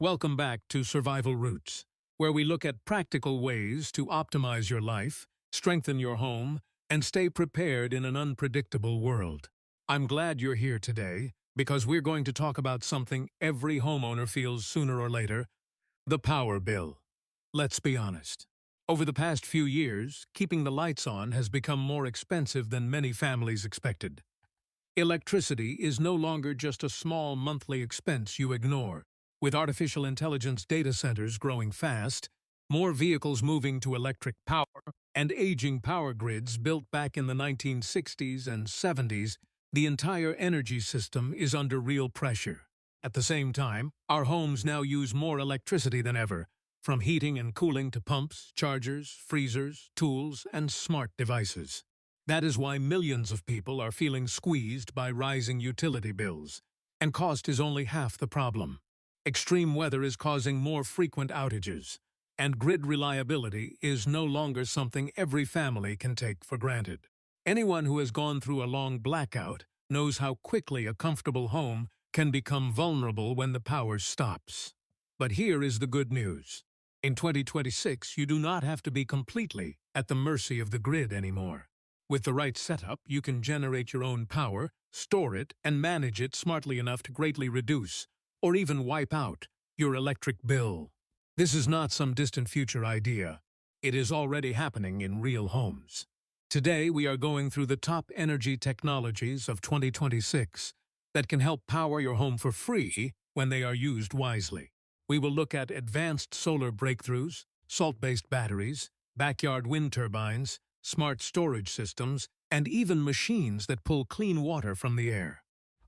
Welcome back to Survival Roots, where we look at practical ways to optimize your life, strengthen your home, and stay prepared in an unpredictable world. I'm glad you're here today because we're going to talk about something every homeowner feels sooner or later: the power bill. Let's be honest. Over the past few years, keeping the lights on has become more expensive than many families expected. Electricity is no longer just a small monthly expense you ignore. With artificial intelligence data centers growing fast, more vehicles moving to electric power, and aging power grids built back in the 1960s and 70s, the entire energy system is under real pressure. At the same time, our homes now use more electricity than ever, from heating and cooling to pumps, chargers, freezers, tools, and smart devices. That is why millions of people are feeling squeezed by rising utility bills, and cost is only half the problem. Extreme weather is causing more frequent outages, and grid reliability is no longer something every family can take for granted. Anyone who has gone through a long blackout knows how quickly a comfortable home can become vulnerable when the power stops. But here is the good news. In 2026, you do not have to be completely at the mercy of the grid anymore. With the right setup, you can generate your own power, store it, and manage it smartly enough to greatly reduce, or even wipe out, your electric bill. This is not some distant future idea. It is already happening in real homes. Today, we are going through the top energy technologies of 2026 that can help power your home for free when they are used wisely. We will look at advanced solar breakthroughs, salt-based batteries, backyard wind turbines, smart storage systems, and even machines that pull clean water from the air.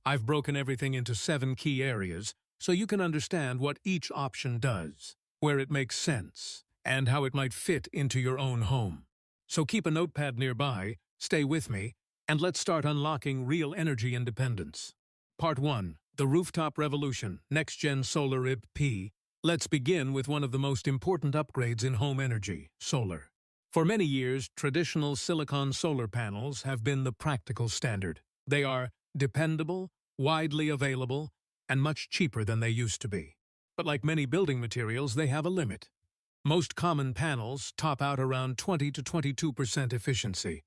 I've broken everything into 7 key areas so you can understand what each option does, where it makes sense, and how it might fit into your own home. So keep a notepad nearby, stay with me, and let's start unlocking real energy independence. Part 1. The Rooftop Revolution, Next-Gen Solar IP. Let's begin with one of the most important upgrades in home energy: solar. For many years, traditional silicon solar panels have been the practical standard. They are dependable, widely available, and much cheaper than they used to be. But like many building materials, they have a limit. Most common panels top out around 20 to 22% efficiency.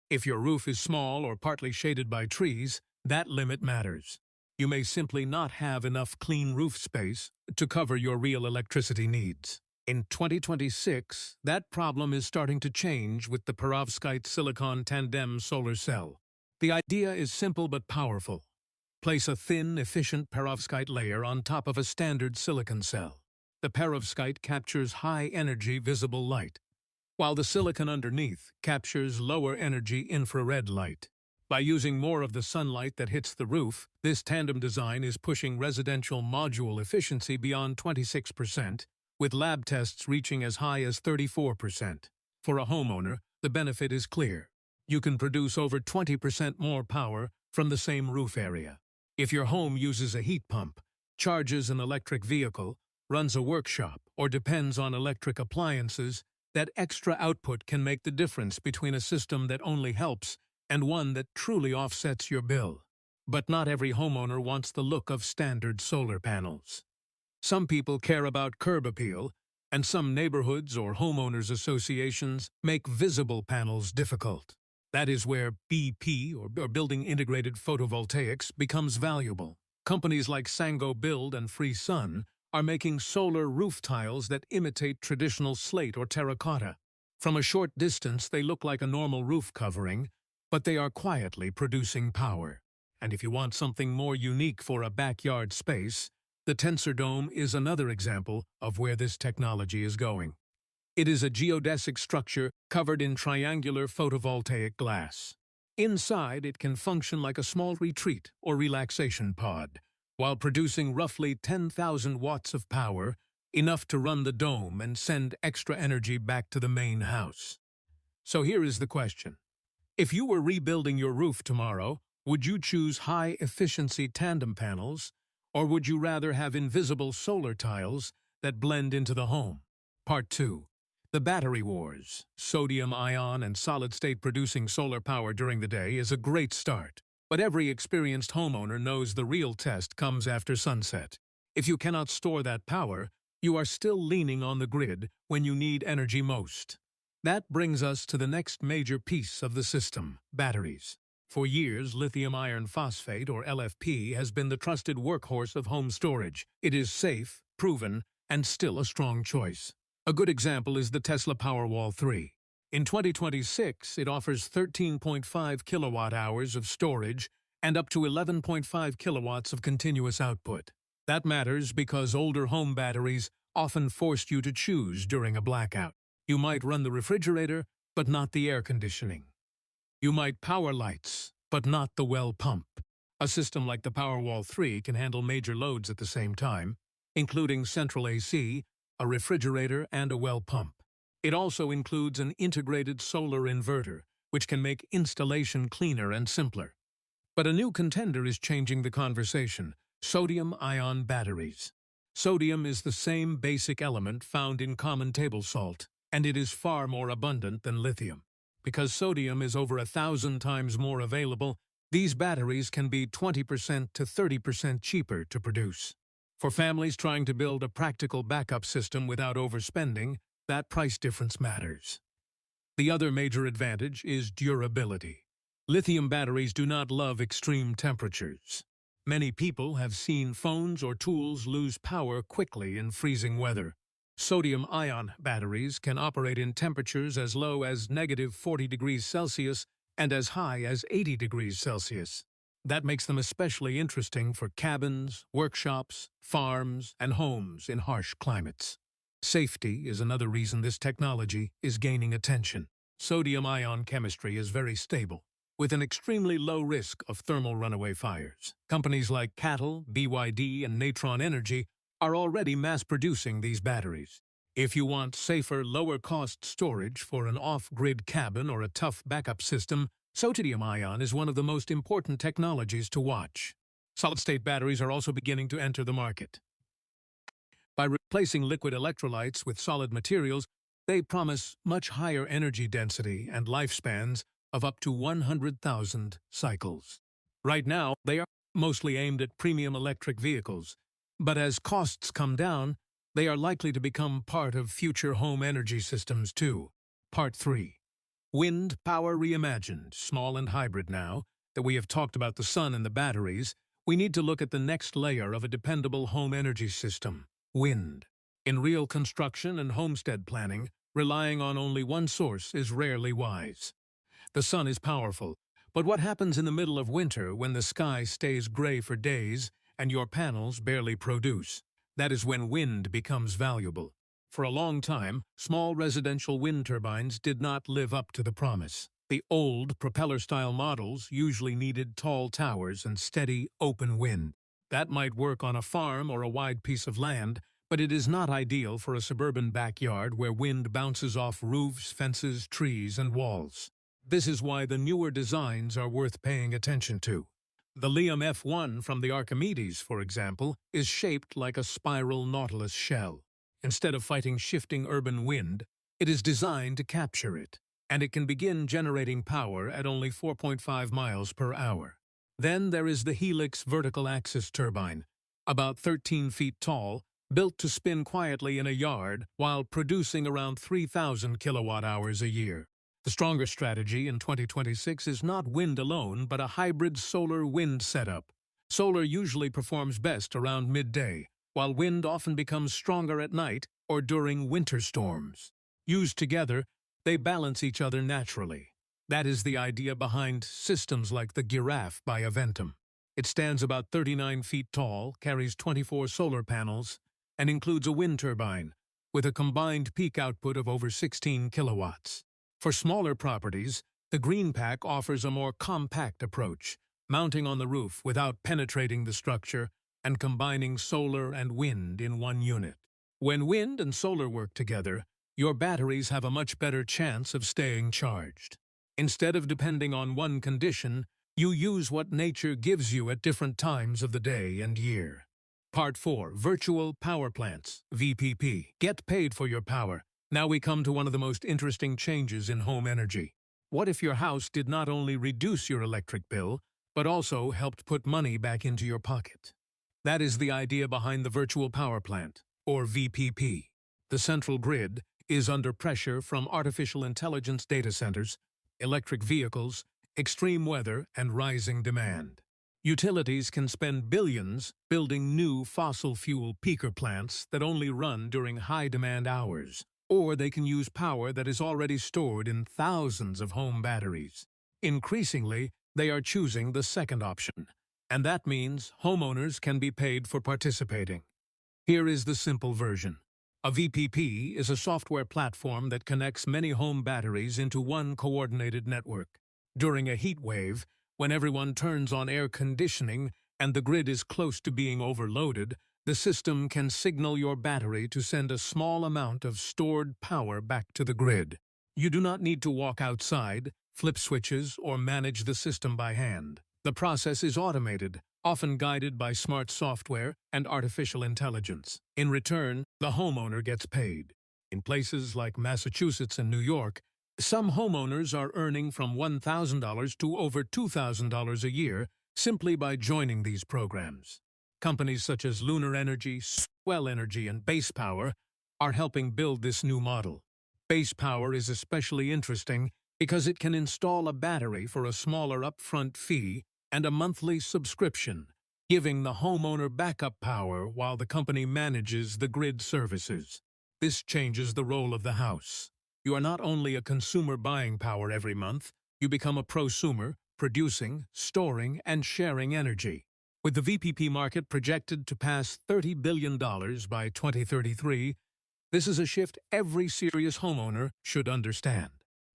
If your roof is small or partly shaded by trees, that limit matters. You may simply not have enough clean roof space to cover your real electricity needs. In 2026, that problem is starting to change with the perovskite silicon tandem solar cell. The idea is simple but powerful. Place a thin, efficient perovskite layer on top of a standard silicon cell. The perovskite captures high-energy visible light, while the silicon underneath captures lower-energy infrared light. By using more of the sunlight that hits the roof, this tandem design is pushing residential module efficiency beyond 26%, with lab tests reaching as high as 34%. For a homeowner, the benefit is clear. You can produce over 20% more power from the same roof area. If your home uses a heat pump, charges an electric vehicle, runs a workshop, or depends on electric appliances, that extra output can make the difference between a system that only helps and one that truly offsets your bill. But not every homeowner wants the look of standard solar panels. Some people care about curb appeal, and some neighborhoods or homeowners associations make visible panels difficult. That is where BP, or Building Integrated Photovoltaics, becomes valuable. Companies like Sango Build and Free Sun are making solar roof tiles that imitate traditional slate or terracotta. From a short distance, they look like a normal roof covering, but they are quietly producing power. And if you want something more unique for a backyard space, the Tensor Dome is another example of where this technology is going. It is a geodesic structure covered in triangular photovoltaic glass. Inside, it can function like a small retreat or relaxation pod, while producing roughly 10,000 watts of power, enough to run the dome and send extra energy back to the main house. So here is the question. If you were rebuilding your roof tomorrow, would you choose high-efficiency tandem panels, or would you rather have invisible solar tiles that blend into the home? Part 2. The battery wars. Sodium-ion and solid-state producing solar power during the day is a great start. But every experienced homeowner knows the real test comes after sunset. If you cannot store that power, you are still leaning on the grid when you need energy most. That brings us to the next major piece of the system: batteries. For years, lithium iron phosphate, or LFP, has been the trusted workhorse of home storage. It is safe, proven, and still a strong choice. A good example is the Tesla Powerwall 3. In 2026, it offers 13.5 kilowatt-hours of storage and up to 11.5 kilowatts of continuous output. That matters because older home batteries often forced you to choose during a blackout. You might run the refrigerator, but not the air conditioning. You might power lights, but not the well pump. A system like the Powerwall 3 can handle major loads at the same time, including central AC, a refrigerator, and a well pump. It also includes an integrated solar inverter, which can make installation cleaner and simpler. But a new contender is changing the conversation: sodium-ion batteries. Sodium is the same basic element found in common table salt, and it is far more abundant than lithium. Because sodium is over 1,000 times more available, these batteries can be 20% to 30% cheaper to produce. For families trying to build a practical backup system without overspending, that price difference matters. The other major advantage is durability. Lithium batteries do not love extreme temperatures. Many people have seen phones or tools lose power quickly in freezing weather. Sodium-ion batteries can operate in temperatures as low as -40 degrees Celsius and as high as 80 degrees Celsius. That makes them especially interesting for cabins, workshops, farms, and homes in harsh climates. Safety is another reason this technology is gaining attention. Sodium-ion chemistry is very stable, with an extremely low risk of thermal runaway fires. Companies like Cattle, BYD, and Natron Energy are already mass-producing these batteries. If you want safer, lower-cost storage for an off-grid cabin or a tough backup system, sodium-ion is one of the most important technologies to watch. Solid-state batteries are also beginning to enter the market. By replacing liquid electrolytes with solid materials, they promise much higher energy density and lifespans of up to 100,000 cycles. Right now, they are mostly aimed at premium electric vehicles, but as costs come down, they are likely to become part of future home energy systems too. Part 3. Wind power reimagined, small and hybrid. Now that we have talked about the sun and the batteries, we need to look at the next layer of a dependable home energy system: wind. In real construction and homestead planning, relying on only one source is rarely wise. The sun is powerful, but what happens in the middle of winter when the sky stays gray for days and your panels barely produce? That is when wind becomes valuable. For a long time, small residential wind turbines did not live up to the promise. The old propeller-style models usually needed tall towers and steady, open wind. That might work on a farm or a wide piece of land, but it is not ideal for a suburban backyard where wind bounces off roofs, fences, trees, and walls. This is why the newer designs are worth paying attention to. The Liam F1 from the Archimedes, for example, is shaped like a spiral nautilus shell. Instead of fighting shifting urban wind, it is designed to capture it, and it can begin generating power at only 4.5 miles per hour. Then there is the Helix vertical axis turbine, about 13 feet tall, built to spin quietly in a yard while producing around 3,000 kilowatt-hours a year. The stronger strategy in 2026 is not wind alone, but a hybrid solar-wind setup. Solar usually performs best around midday, while wind often becomes stronger at night or during winter storms. Used together, they balance each other naturally. That is the idea behind systems like the Giraffe by Aventum. It stands about 39 feet tall, carries 24 solar panels, and includes a wind turbine, with a combined peak output of over 16 kilowatts. For smaller properties, the GreenPack offers a more compact approach, mounting on the roof without penetrating the structure and combining solar and wind in one unit. When wind and solar work together, your batteries have a much better chance of staying charged. Instead of depending on one condition, you use what nature gives you at different times of the day and year. Part 4. Virtual Power Plants, VPP. Get paid for your power. Now we come to one of the most interesting changes in home energy. What if your house did not only reduce your electric bill, but also helped put money back into your pocket? That is the idea behind the virtual power plant, or VPP. The central grid is under pressure from artificial intelligence data centers, electric vehicles, extreme weather, and rising demand. Utilities can spend billions building new fossil fuel peaker plants that only run during high-demand hours, or they can use power that is already stored in thousands of home batteries. Increasingly, they are choosing the second option, and that means homeowners can be paid for participating. Here is the simple version. A VPP is a software platform that connects many home batteries into one coordinated network. During a heat wave, when everyone turns on air conditioning and the grid is close to being overloaded, the system can signal your battery to send a small amount of stored power back to the grid. You do not need to walk outside, flip switches, or manage the system by hand. The process is automated, often guided by smart software and artificial intelligence. In return, the homeowner gets paid. In places like Massachusetts and New York, some homeowners are earning from $1,000 to over $2,000 a year simply by joining these programs. Companies such as Lunar Energy, Swell Energy, and Base Power are helping build this new model. Base Power is especially interesting because it can install a battery for a smaller upfront fee and a monthly subscription, giving the homeowner backup power while the company manages the grid services. This changes the role of the house. You are not only a consumer buying power every month, you become a prosumer, producing, storing, and sharing energy. With the VPP market projected to pass $30 billion by 2033, this is a shift every serious homeowner should understand.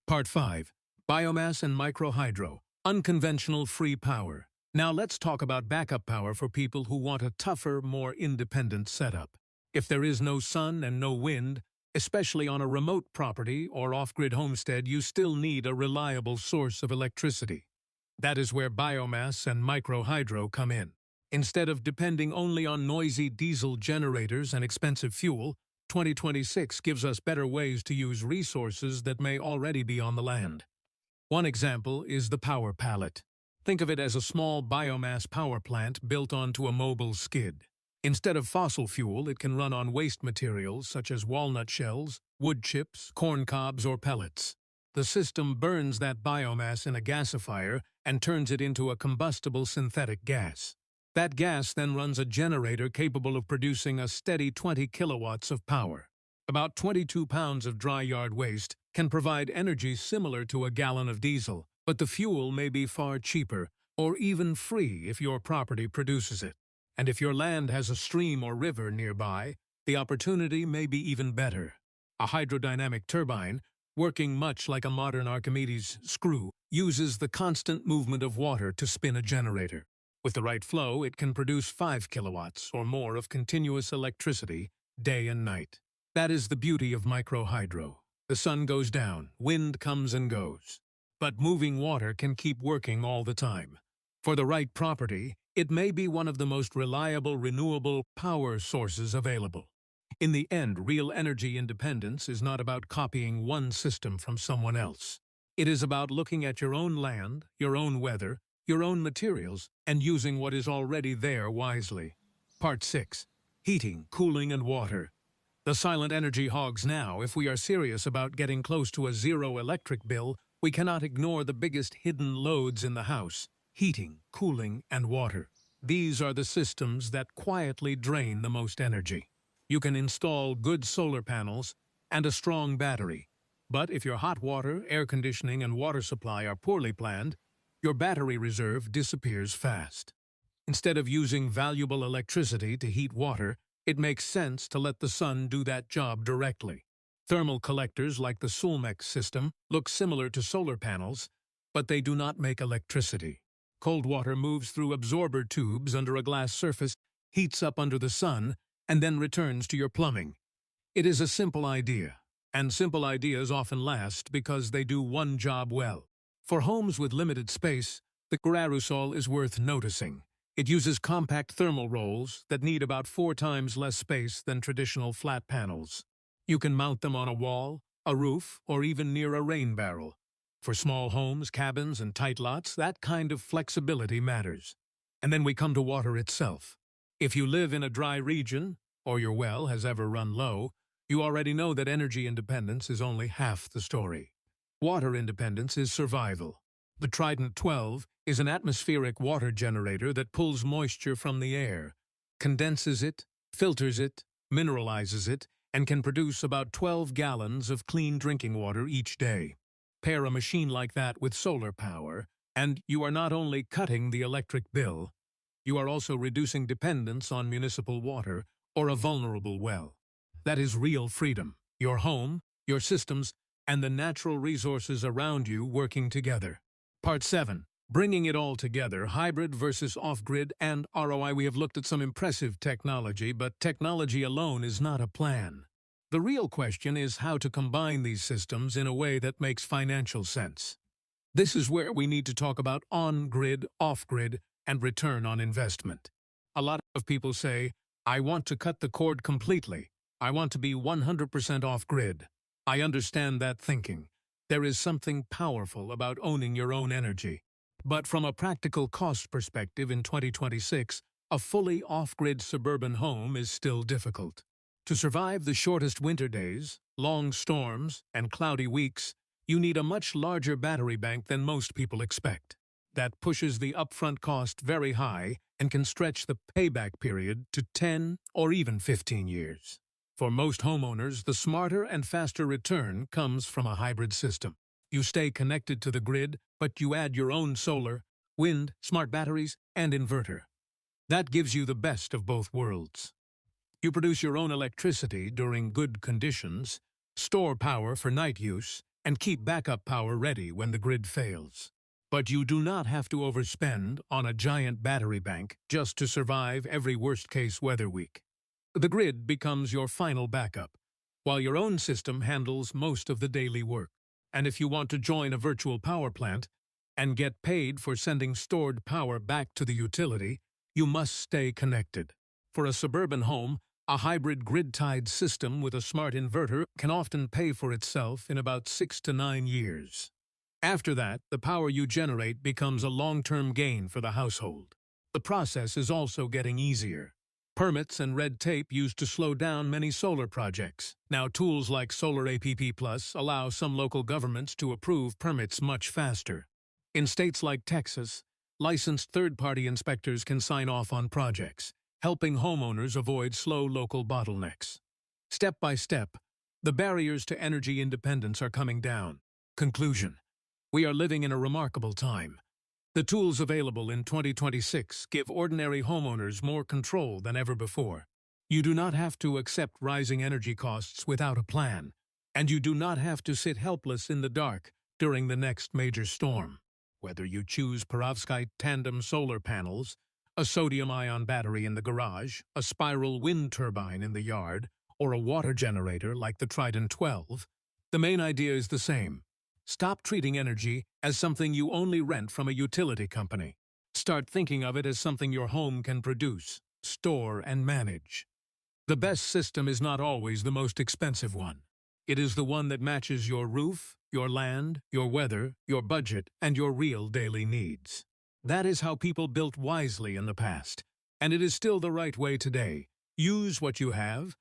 Part 5. Biomass and microhydro. Unconventional free power. Now let's talk about backup power for people who want a tougher, more independent setup. If there is no sun and no wind, especially on a remote property or off-grid homestead, you still need a reliable source of electricity. That is where biomass and microhydro come in. Instead of depending only on noisy diesel generators and expensive fuel, 2026 gives us better ways to use resources that may already be on the land. One example is the power pallet. Think of it as a small biomass power plant built onto a mobile skid. Instead of fossil fuel, it can run on waste materials such as walnut shells, wood chips, corn cobs, or pellets. The system burns that biomass in a gasifier and turns it into a combustible synthetic gas. That gas then runs a generator capable of producing a steady 20 kilowatts of power. About 22 pounds of dry yard waste can provide energy similar to a gallon of diesel, but the fuel may be far cheaper, or even free if your property produces it. And if your land has a stream or river nearby, the opportunity may be even better. A hydrodynamic turbine, working much like a modern Archimedes screw, uses the constant movement of water to spin a generator. With the right flow, it can produce 5 kilowatts or more of continuous electricity, day and night. That is the beauty of microhydro. The sun goes down, wind comes and goes. But moving water can keep working all the time. For the right property, it may be one of the most reliable renewable power sources available. In the end, real energy independence is not about copying one system from someone else. It is about looking at your own land, your own weather, your own materials, and using what is already there wisely. Part 6. Heating, cooling, and water. The silent energy hogs now. If we are serious about getting close to a zero electric bill, we cannot ignore the biggest hidden loads in the house: heating, cooling, and water. These are the systems that quietly drain the most energy. You can install good solar panels and a strong battery, but if your hot water, air conditioning, and water supply are poorly planned, your battery reserve disappears fast. Instead of using valuable electricity to heat water, it makes sense to let the sun do that job directly. Thermal collectors like the Sulmex system look similar to solar panels, but they do not make electricity. Cold water moves through absorber tubes under a glass surface, heats up under the sun, and then returns to your plumbing. It is a simple idea, and simple ideas often last because they do one job well. For homes with limited space, the Gyrosol is worth noticing. It uses compact thermal rolls that need about 4 times less space than traditional flat panels. You can mount them on a wall, a roof, or even near a rain barrel. For small homes, cabins, and tight lots, that kind of flexibility matters. And then we come to water itself. If you live in a dry region, or your well has ever run low, you already know that energy independence is only half the story. Water independence is survival. The Trident 12 is an atmospheric water generator that pulls moisture from the air, condenses it, filters it, mineralizes it, and can produce about 12 gallons of clean drinking water each day. Pair a machine like that with solar power, and you are not only cutting the electric bill, you are also reducing dependence on municipal water or a vulnerable well. That is real freedom. Your home, your systems, and the natural resources around you working together. Part 7. Bringing it all together, hybrid versus off-grid and ROI. We have looked at some impressive technology, but technology alone is not a plan. The real question is how to combine these systems in a way that makes financial sense. This is where we need to talk about on-grid, off-grid, and return on investment. A lot of people say, I want to cut the cord completely. I want to be 100% off-grid. I understand that thinking. There is something powerful about owning your own energy. But from a practical cost perspective in 2026, a fully off-grid suburban home is still difficult. To survive the shortest winter days, long storms, and cloudy weeks, you need a much larger battery bank than most people expect. That pushes the upfront cost very high and can stretch the payback period to 10 or even 15 years. For most homeowners, the smarter and faster return comes from a hybrid system. You stay connected to the grid, but you add your own solar, wind, smart batteries, and inverter. That gives you the best of both worlds. You produce your own electricity during good conditions, store power for night use, and keep backup power ready when the grid fails. But you do not have to overspend on a giant battery bank just to survive every worst-case weather week. The grid becomes your final backup, while your own system handles most of the daily work. And if you want to join a virtual power plant and get paid for sending stored power back to the utility, you must stay connected. For a suburban home, a hybrid grid-tied system with a smart inverter can often pay for itself in about 6 to 9 years. After that, the power you generate becomes a long-term gain for the household. The process is also getting easier. Permits and red tape used to slow down many solar projects. Now tools like Solar APP Plus allow some local governments to approve permits much faster. In states like Texas, licensed third-party inspectors can sign off on projects, helping homeowners avoid slow local bottlenecks. Step by step, the barriers to energy independence are coming down. Conclusion: we are living in a remarkable time. The tools available in 2026 give ordinary homeowners more control than ever before. You do not have to accept rising energy costs without a plan, and you do not have to sit helpless in the dark during the next major storm. Whether you choose perovskite tandem solar panels, a sodium-ion battery in the garage, a spiral wind turbine in the yard, or a water generator like the Trident 12, the main idea is the same. Stop treating energy as something you only rent from a utility company. Start thinking of it as something your home can produce, store, and manage. The best system is not always the most expensive one. It is the one that matches your roof, your land, your weather, your budget, and your real daily needs. That is how people built wisely in the past, and it is still the right way today. Use what you have,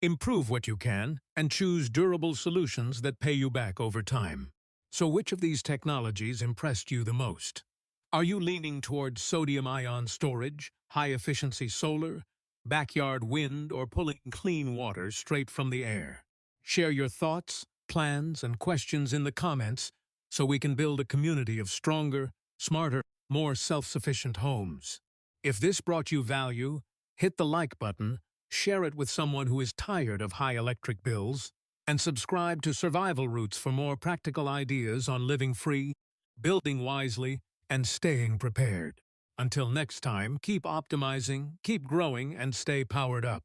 improve what you can, and choose durable solutions that pay you back over time. So which of these technologies impressed you the most? Are you leaning towards sodium-ion storage, high-efficiency solar, backyard wind, or pulling clean water straight from the air? Share your thoughts, plans, and questions in the comments so we can build a community of stronger, smarter, more self-sufficient homes. If this brought you value, hit the like button, share it with someone who is tired of high electric bills, and subscribe to Survival Roots for more practical ideas on living free, building wisely, and staying prepared. Until next time, keep optimizing, keep growing, and stay powered up.